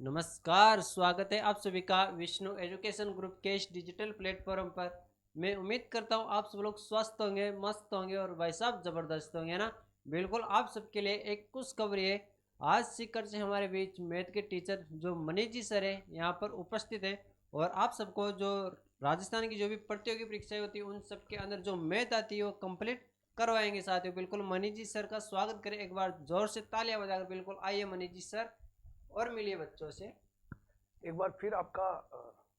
नमस्कार, स्वागत है आप सभी का विष्णु एजुकेशन ग्रुप के इस डिजिटल प्लेटफॉर्म पर। मैं उम्मीद करता हूँ आप सब लोग स्वस्थ होंगे, मस्त होंगे और भाई साहब ज़बरदस्त होंगे ना। बिल्कुल आप सबके लिए एक खुशखबरी है। आज सीकर से हमारे बीच मैथ के टीचर जो मनीष जी सर है यहाँ पर उपस्थित है। और आप सबको जो राजस्थान की जो भी प्रतियोगी परीक्षाएं होती है उन सब के अंदर जो मैथ आती है वो कंप्लीट करवाएंगे साथियों। बिल्कुल मनीष जी सर का स्वागत करें एक बार जोर से तालियां बजाकर। बिल्कुल आइए मनीष जी सर और मिलिए बच्चों से। एक बार फिर आपका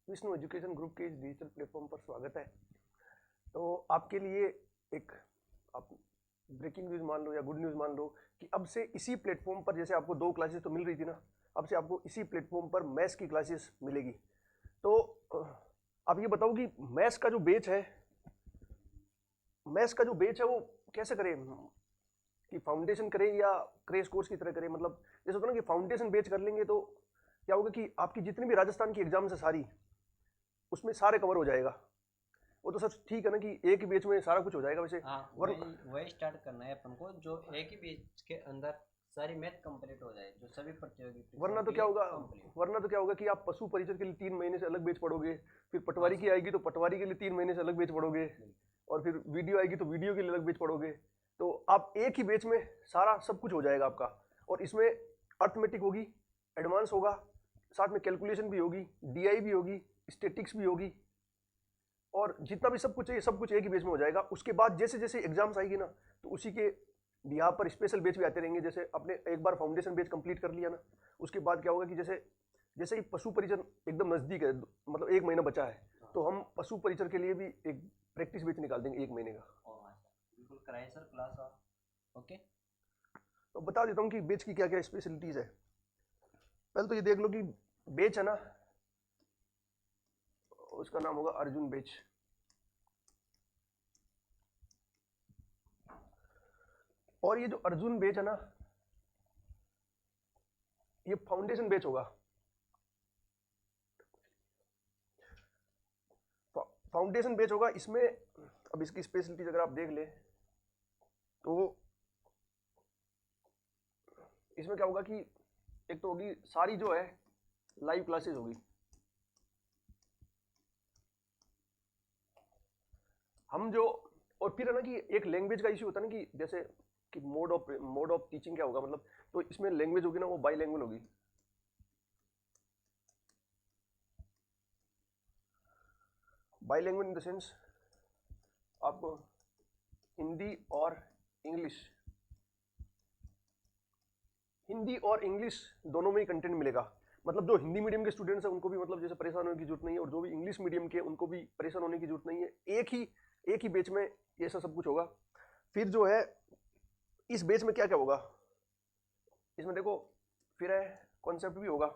विष्णु एजुकेशन ग्रुप के इस डिजिटल प्लेटफॉर्म पर स्वागत है। तो आपके लिए एक आप ब्रेकिंग न्यूज़ मान लो या गुड न्यूज़ मान लो कि अब से इसी प्लेटफॉर्म पर, जैसे आपको 2 क्लासेस तो मिल रही थी ना, अब से आपको इसी प्लेटफॉर्म पर मैथ्स की क्लासेस मिलेगी। तो आप ये बताओ कि मैथ्स का जो बेच है वो कैसे करें, कि फाउंडेशन करें या क्रेश कोर्स की तरह करें। मतलब जैसे होता है ना कि फाउंडेशन बेच कर लेंगे तो क्या होगा कि आपकी जितनी भी राजस्थान की एग्जाम्स है सारी, उसमें सारे कवर हो जाएगा। वो तो सर ठीक है ना कि एक ही बेच में सारा कुछ हो जाएगा वैसे। हाँ, वरना वही वही स्टार्ट करना है अपन को, जो एक ही बीच के अंदर सारी मैथ कंप्लीट हो जाए, जो सभी प्रतियोगी परीक्षाओं वरना तो के क्या लिए होगा कंप्लीट। वरना तो क्या होगा कि आप पशु परिचर के लिए 3 महीने से अलग बेच पढ़ोगे, फिर हाँ पटवारी की सर। आएगी तो पटवारी के लिए 3 महीने से अलग बेच पढ़ोगे, बिल्कुल। और फिर वीडियो आएगी तो वीडियो के लिए अलग बेच पढ़ोगे। तो आप एक ही बेच में सारा सब कुछ हो जाएगा आपका। और इसमें अर्थमेटिक होगी, एडवांस होगा, साथ में कैलकुलेशन भी होगी, डीआई भी होगी, स्टेटिक्स भी होगी, और जितना भी सब कुछ है ये सब कुछ एक ही बेच में हो जाएगा। उसके बाद जैसे जैसे एग्जाम्स आएगी ना, तो उसी के यहाँ पर स्पेशल बेच भी आते रहेंगे। जैसे आपने एक बार फाउंडेशन बेच कंप्लीट कर लिया ना, उसके बाद क्या होगा कि जैसे जैसे ही पशु परिचर एकदम नज़दीक है, मतलब 1 महीना बचा है, तो हम पशु परिचर के लिए भी एक प्रैक्टिस बेच निकाल देंगे 1 महीने का। और हाँ सर, बिल्कुल कराइए सर क्लास आप। ओके। तो बता देता हूँ कि बेच की क्या क्या स्पेशलिटीज़ है। पहले तो ये देख लो कि बेच है ना, उसका नाम होगा अर्जुन बेच। और ये जो अर्जुन बेच है ना, ये फाउंडेशन बेच होगा। फाउंडेशन बेच होगा इसमें। अब इसकी स्पेशलिटीज अगर आप देख ले तो इसमें क्या होगा कि एक तो होगी सारी जो है लाइव क्लासेस होगी। हम जो, और फिर है ना कि एक लैंग्वेज का इश्यू होता है ना, कि जैसे कि मोड ऑफ टीचिंग क्या होगा, मतलब तो इसमें लैंग्वेज होगी ना, वो बाईलैंग्वेज होगी। बाईलैंग्वेज इन द सेंस आपको हिंदी और इंग्लिश हिंदी और इंग्लिश दोनों में ही कंटेंट मिलेगा। मतलब जो हिंदी मीडियम के स्टूडेंट्स हैं उनको भी मतलब जैसे परेशान होने की जरूरत नहीं है, और जो भी इंग्लिश मीडियम के उनको भी परेशान होने की जरूरत नहीं है। एक ही बेच में ये सब कुछ होगा। फिर जो है इस बेच में क्या क्या होगा, इसमें देखो, फिर है कॉन्सेप्ट भी होगा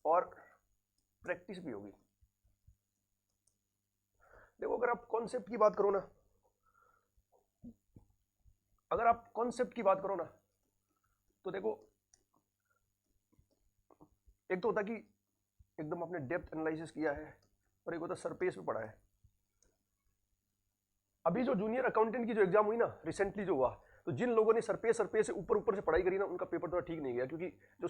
और प्रैक्टिस भी होगी। देखो अगर आप कॉन्सेप्ट की बात करो ना, तो देखो, एक तो होता कि एकदम आपने डेप्थ एनालिसिस किया है, और एक होता सरफेस पे पढ़ा है। अभी जो जूनियर अकाउंटेंट की जो एग्जाम हुई ना रिसेंटली जो हुआ, तो जिन लोगों ने सरफेस सरफेस से ऊपर ऊपर से पढ़ाई करी ना, उनका पेपर थोड़ा ठीक नहीं गया, क्योंकि जो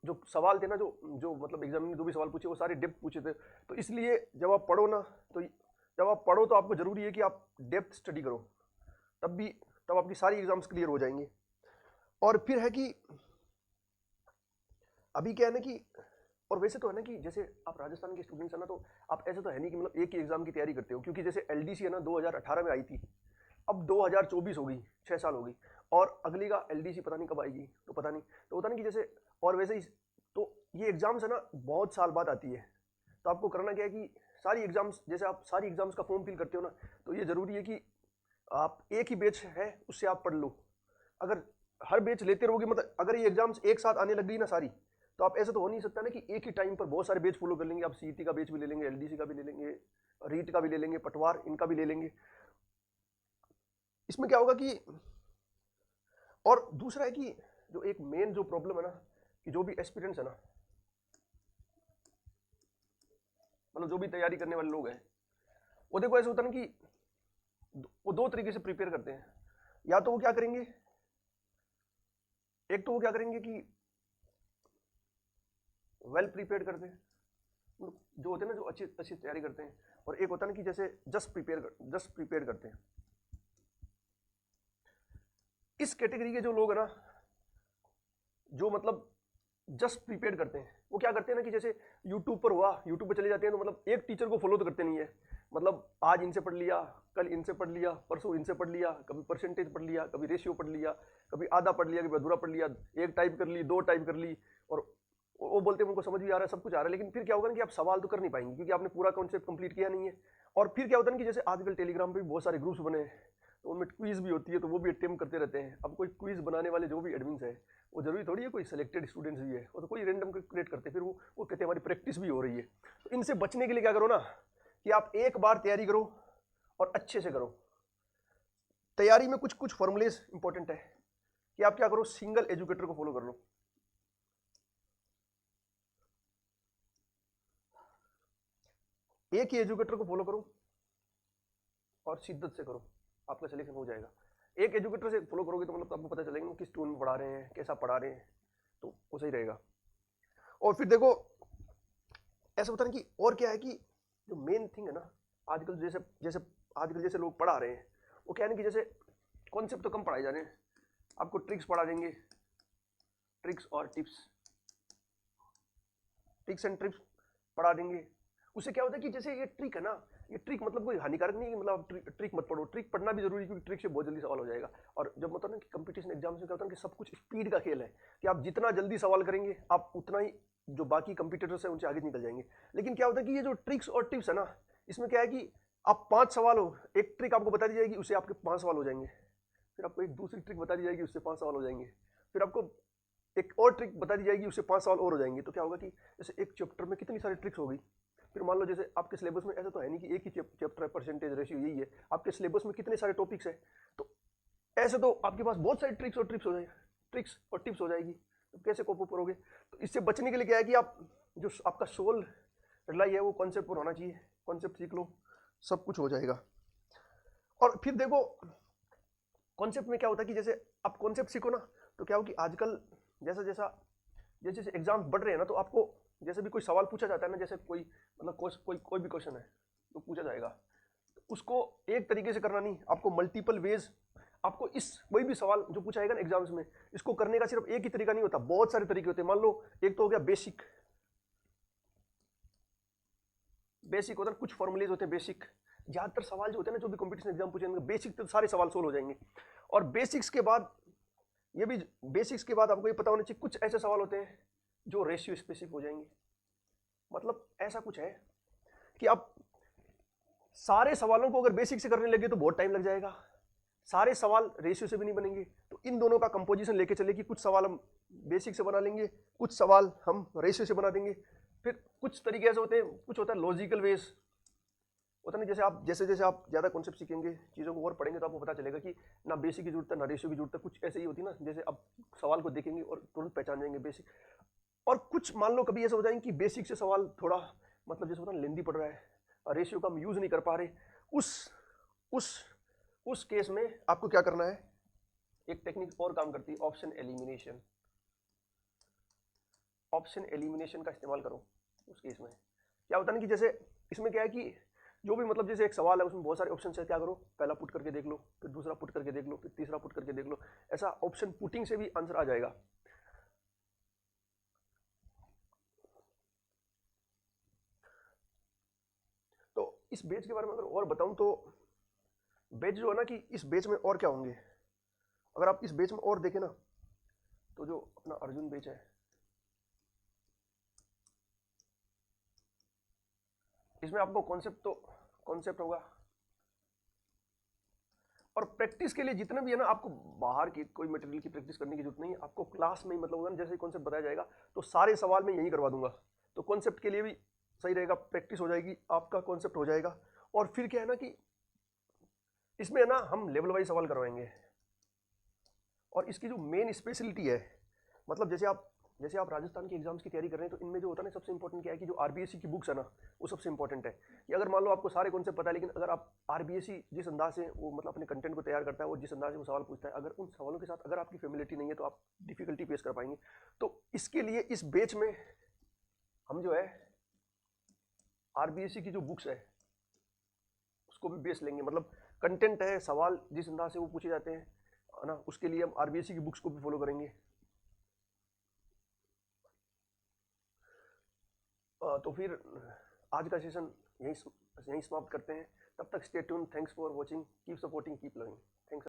जो सवाल थे ना, जो जो मतलब एग्जाम ने जो भी सवाल पूछे वो सारे डेप्थ पूछे थे। तो इसलिए जब आप पढ़ो ना, तो जब आप पढ़ो तो आपको जरूरी है कि आप डेप्थ स्टडी करो, तब आपकी सारी एग्जाम्स क्लियर हो जाएंगे। और फिर है कि अभी क्या है ना कि, और वैसे तो है ना कि जैसे आप राजस्थान के स्टूडेंट्स है ना, तो आप ऐसे तो है नहीं कि मतलब एक ही एग्जाम की तैयारी करते हो, क्योंकि जैसे एलडीसी है ना 2018 में आई थी, अब 2024 हो गई, 6 साल हो गई, और अगली का एलडीसी पता नहीं कब आएगी, तो पता नहीं। तो होता नहीं कि जैसे, और वैसे ही तो ये एग्जाम्स है ना बहुत साल बाद आती है। तो आपको करना क्या है कि सारी एग्जाम्स, जैसे आप सारी एग्जाम्स का फॉर्म फिल करते हो ना, तो ये जरूरी है कि आप एक ही बैच है उससे आप पढ़ लो। अगर हर बैच लेते रहोगे, मतलब अगर ये एग्जाम्स एक साथ आने लग गई ना सारी, तो आप ऐसा तो हो नहीं सकता ना कि एक ही टाइम पर बहुत सारे बैच फॉलो कर लेंगे। आप सीईटी का बैच भी ले लेंगे, एलडीसी का भी ले लेंगे, रीट का भी ले लेंगे, पटवार इनका भी ले लेंगे। इसमें क्या होगा कि, और दूसरा है कि जो एक मेन जो प्रॉब्लम है ना, कि जो भी एस्पिरेंट्स है ना, मतलब जो भी तैयारी करने वाले लोग हैं, वो देखो ऐसा होता है ना कि वो 2 तरीके से प्रिपेयर करते हैं। या तो वो क्या करेंगे, एक तो वो क्या करेंगे कि वेल प्रिपेयर्ड करते हैं, मतलब जो होते हैं ना जो अच्छी अच्छी तैयारी करते हैं, और एक होता है ना कि जैसे जस्ट प्रिपेयर करते हैं। इस कैटेगरी के जो लोग है ना, जो मतलब जस्ट प्रिपेयर करते हैं, वो क्या करते हैं ना कि जैसे यूट्यूब पर हुआ, यूट्यूब पर चले जाते हैं, तो मतलब एक टीचर को फॉलो तो करते नहीं है, मतलब आज इनसे पढ़ लिया, कल इनसे पढ़ लिया, परसों इनसे पढ़ लिया, कभी परसेंटेज पढ़ लिया, कभी रेशियो पढ़ लिया, कभी आधा पढ़ लिया, कभी अधूरा पढ़ लिया, एक टाइप कर ली, दो टाइप कर ली, और वो बोलते हैं उनको समझ भी आ रहा है, सब कुछ आ रहा है, लेकिन फिर क्या होगा ना कि आप सवाल तो कर नहीं पाएंगे क्योंकि आपने पूरा कॉन्सेप्ट कंप्लीट किया नहीं है। और फिर क्या होता है ना कि जैसे आजकल टेलीग्राम पे भी बहुत सारे ग्रुप्स बने हैं, तो उनमें क्विज भी होती है, तो वो भी अटेम्प्ट करते रहते हैं। अब कोई क्विज बनाने वाले जो भी एडमिन्स है, वो जरूरी थोड़ी है कोई सिलेक्टेड स्टूडेंट्स भी है, वो तो कोई रैंडम क्रिएट करते हैं, फिर वो कहते हैं हमारी प्रैक्टिस भी हो रही है। तो इनसे बचने के लिए क्या करो ना कि आप एक बार तैयारी करो और अच्छे से करो। तैयारी में कुछ कुछ फॉर्मूलेज इंपॉर्टेंट है कि आप क्या करो, सिंगल एजुकेटर को फॉलो कर लो। एक ही एजुकेटर को फॉलो करो और शिद्दत से करो, आपका सिलेक्शन हो जाएगा। एक एजुकेटर से फॉलो करोगे तो मतलब आपको पता चलेगा किस टोन में पढ़ा रहे हैं, कैसा पढ़ा रहे हैं, तो वो सही रहेगा। और फिर देखो ऐसा होता है कि और क्या है कि जो मेन थिंग है ना, आजकल जैसे जैसे आजकल जैसे लोग पढ़ा रहे हैं, वो क्या है ना कि जैसे कॉन्सेप्ट तो कम पढ़ाए जा रहे हैं, आपको ट्रिक्स पढ़ा देंगे, ट्रिक्स और टिप्स, ट्रिक्स एंड टिप्स पढ़ा देंगे। उससे क्या होता है कि जैसे ये ट्रिक है ना, ये ट्रिक मतलब कोई हानिकारक नहीं है कि मतलब आप ट्रिक मत पढ़ो, ट्रिक पढ़ना भी जरूरी है क्योंकि ट्रिक से बहुत जल्दी सवाल हो जाएगा। और जब मतलब ना कि कंपटीशन एग्जाम से क्या होता है कि सब कुछ स्पीड का खेल है, कि आप जितना जल्दी सवाल करेंगे आप उतना ही जो बाकी कंपटीटर्स हैं उनसे आगे निकल जाएंगे। लेकिन क्या होता है कि ये जो ट्रिक्स और टिप्स है ना, इसमें क्या है कि आप 5 सवाल हो, एक ट्रिक आपको बता दी जाएगी, उससे आपके 5 सवाल हो जाएंगे, फिर आपको एक दूसरी ट्रिक बता दी जाएगी, उससे 5 सवाल हो जाएंगे, फिर आपको एक और ट्रिक बता दी जाएगी, उससे 5 सवाल और हो जाएंगे। तो क्या होगा कि जैसे एक चैप्टर में कितनी सारी ट्रिक्स होगी, फिर मान लो जैसे आपके सिलेबस में ऐसा तो है नहीं कि एक ही चैप्टर है, परसेंटेज रेशियो यही है, आपके सिलेबस में कितने सारे टॉपिक्स है, तो ऐसे तो आपके पास बहुत सारी ट्रिक्स और टिप्स हो जाएगी, ट्रिक्स और टिप्स हो जाएगी, तो कैसे कोप अप करोगे। तो इससे बचने के लिए क्या है कि आप जो आपका सोल रिलाई है वो कॉन्सेप्ट पर होना चाहिए, कॉन्सेप्ट सीख लो, सब कुछ हो जाएगा। और फिर देखो कॉन्सेप्ट में क्या होता है कि जैसे आप कॉन्सेप्ट सीखो ना, तो क्या हो कि आजकल जैसा जैसा जैसे जैसे एग्जाम्स बढ़ रहे हैं ना, तो आपको जैसे भी कोई सवाल पूछा जाता है ना, जैसे कोई मतलब कोई भी क्वेश्चन है तो पूछा जाएगा, तो उसको एक तरीके से करना नहीं, आपको मल्टीपल वेज, आपको इस कोई भी सवाल जो पूछा जाएगा ना एग्जाम्स में, इसको करने का सिर्फ एक ही तरीका नहीं होता, बहुत सारे तरीके होते हैं। मान लो एक तो हो गया बेसिक, बेसिक होता है, कुछ फॉर्मुलेज होते हैं बेसिक, ज्यादातर सवाल जो होते हैं ना जो भी कंपटीशन एग्जाम पूछेंगे बेसिक तो सारे सवाल सोल्व हो जाएंगे। और बेसिक्स के बाद ये भी, बेसिक्स के बाद आपको ये पता होना चाहिए कुछ ऐसे सवाल होते हैं जो रेशियो स्पेसिफिक हो जाएंगे। मतलब ऐसा कुछ है कि आप सारे सवालों को अगर बेसिक से करने लगे तो बहुत टाइम लग जाएगा, सारे सवाल रेशियो से भी नहीं बनेंगे। तो इन दोनों का कंपोजिशन लेके चले कि कुछ सवाल हम बेसिक से बना लेंगे, कुछ सवाल हम रेशियो से बना देंगे। फिर कुछ तरीके ऐसे होते हैं, कुछ होता है लॉजिकल वेज होता नहीं, जैसे जैसे आप ज़्यादा कॉन्सेप्ट सीखेंगे, चीज़ों को और पढ़ेंगे, तो आपको पता चलेगा कि ना बेसिक की जरूरत है ना रेशियो की जरूरत है, कुछ ऐसे ही होती है ना, जैसे आप सवाल को देखेंगे और तुरंत पहचान जाएंगे बेसिक। और कुछ मान लो कभी ऐसा हो जाएंगे कि बेसिक से सवाल थोड़ा मतलब जैसे होता है लेंदी पड़ रहा है, रेशियो का हम यूज़ नहीं कर पा रहे, उस उस उस केस में आपको क्या करना है, एक टेक्निक और काम करती है, ऑप्शन एलिमिनेशन। ऑप्शन एलिमिनेशन का इस्तेमाल करो उस केस में। क्या होता है ना कि जैसे इसमें क्या है कि जो भी मतलब जैसे एक सवाल है उसमें बहुत सारे ऑप्शन है, क्या करो पहला पुट करके देख लो, फिर दूसरा पुट करके देख लो, फिर तीसरा पुट करके देख लो, ऐसा ऑप्शन पुटिंग से भी आंसर आ जाएगा। तो इस बेच के बारे में अगर और बताऊं तो बेच जो है ना कि इस बेच में और क्या होंगे, अगर आप इस बेच में और देखें ना, तो जो अपना अर्जुन बेच है, इसमें आपको कॉन्सेप्ट होगा, और प्रैक्टिस के लिए जितने भी है ना, आपको बाहर की कोई मटेरियल की प्रैक्टिस करने की जरूरत नहीं है, आपको क्लास में ही मतलब होगा ना, जैसे कॉन्सेप्ट बताया जाएगा तो सारे सवाल मैं यही करवा दूंगा, तो कॉन्सेप्ट के लिए भी सही रहेगा, प्रैक्टिस हो जाएगी, आपका कॉन्सेप्ट हो जाएगा। और फिर क्या है ना कि इसमें है ना हम लेवल वाइज सवाल करवाएंगे, और इसकी जो मेन स्पेशलिटी है, मतलब जैसे आप राजस्थान के एग्जाम्स की तैयारी कर रहे हैं, तो इनमें जो होता है ना सबसे इंपॉर्टेंट क्या है कि जो आरबीएससी की बुक्स है ना, वो सबसे इंपॉर्टेंट है। कि अगर मान लो आपको सारे कॉन्सेप्ट पता है, लेकिन अगर आप आरबीएससी जिस अंदाज से वो मतलब अपने कंटेंट को तैयार करता है और जिस अंदाज से वो सवाल पूछता है, अगर उन सवालों के साथ अगर आपकी फेमिलिटी नहीं है तो आप डिफिकल्टी फेस कर पाएंगे। तो इसके लिए इस बैच में हम जो है आरबीएससी की जो बुक्स है उसको भी बेस लेंगे, मतलब कंटेंट है, सवाल जिस अंदाज से वो पूछे जाते हैं, है ना, उसके लिए हम आरबीएससी की बुक्स को भी फॉलो करेंगे। तो फिर आज का सेशन यहीं समाप्त करते हैं। तब तक stay tune, thanks for watching, keep supporting, keep loving, thanks.